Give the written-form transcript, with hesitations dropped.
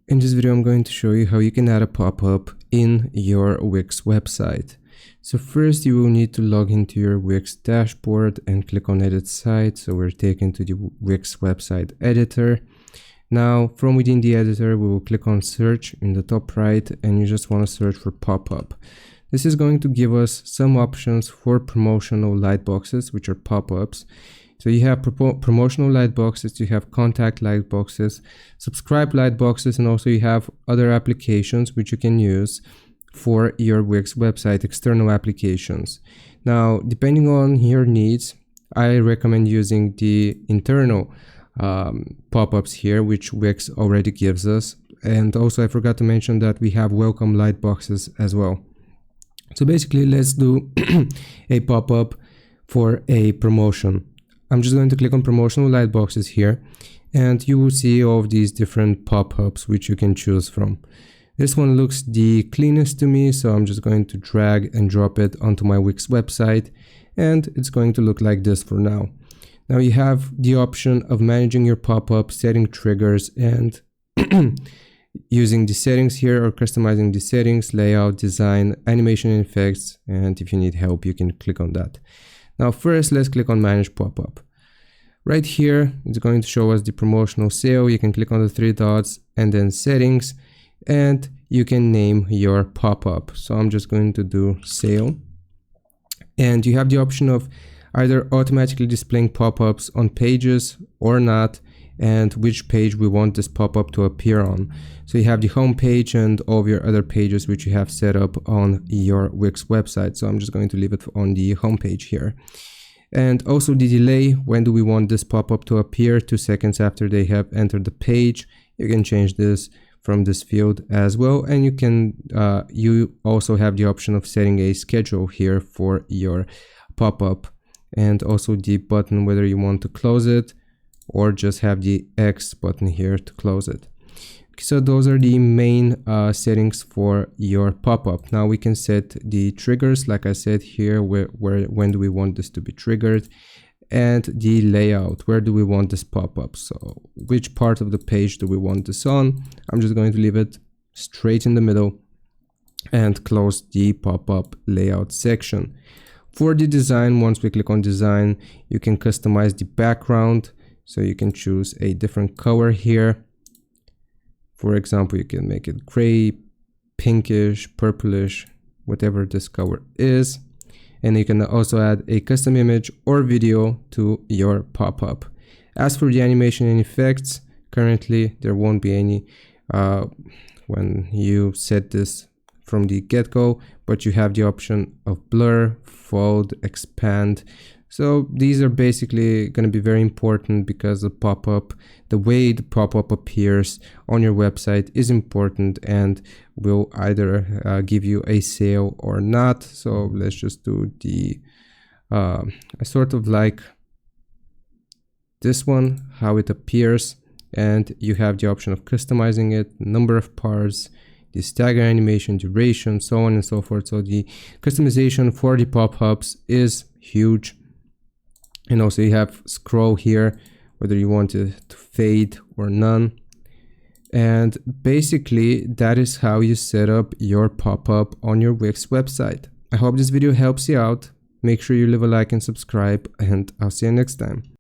In this video, I'm going to show you how you can add a pop-up in your Wix website. So first you will need to log into your Wix dashboard and click on Edit Site. So we're taken to the Wix website editor. Now from within the editor, we will click on Search in the top right, and you just want to search for pop-up. This is going to give us some options for promotional lightboxes, which are pop-ups. So you have promotional lightboxes, you have contact lightboxes, subscribe lightboxes, and also you have other applications which you can use for your Wix website, external applications. Now, depending on your needs, I recommend using the internal pop-ups here, which Wix already gives us. And also I forgot to mention that we have welcome lightboxes as well. So basically, let's do a pop-up for a promotion. I'm just going to click on promotional lightboxes here, and you will see all of these different pop-ups which you can choose from. This one looks the cleanest to me, so I'm just going to drag and drop it onto my Wix website, and it's going to look like this for now. Now you have the option of managing your pop-up, setting triggers, and using the settings here, or customizing the settings, layout, design, animation and effects, and if you need help, you can click on that. Now first, let's click on Manage Pop-up. Right here, it's going to show us the promotional sale. You can click on the three dots and then Settings, and you can name your pop-up. So I'm just going to do Sale. And you have the option of either automatically displaying pop-ups on pages or not, and which page we want this pop-up to appear on. So you have the home page and all of your other pages which you have set up on your Wix website. So I'm just going to leave it on the home page here. And also the delay, when do we want this pop-up to appear? 2 seconds after they have entered the page. You can change this from this field as well. And you can you also have the option of setting a schedule here for your pop-up, and also the button, whether you want to close it or just have the X button here to close it. So those are the main settings for your pop-up. Now we can set the triggers, like I said here, when do we want this to be triggered, and the layout, where do we want this pop-up, so which part of the page do we want this on. I'm just going to leave it straight in the middle and close the pop-up layout section. For the design, once we click on design, you can customize the background. So you can choose a different color here. For example, you can make it gray, pinkish, purplish, whatever this color is. And you can also add a custom image or video to your pop-up. As for the animation and effects, currently there won't be any when you set this from the get-go, but you have the option of blur, fold, expand. So these are basically going to be very important because the pop-up, the way the pop-up appears on your website is important and will either give you a sale or not. So let's just do the sort of like this one, how it appears, and you have the option of customizing it, number of parts, the stagger animation, duration, so on and so forth. So the customization for the pop-ups is huge. And also you have scroll here, whether you want it to fade or none. And basically that is how you set up your pop-up on your Wix website. I hope this video helps you out. Make sure you leave a like and subscribe, and I'll see you next time.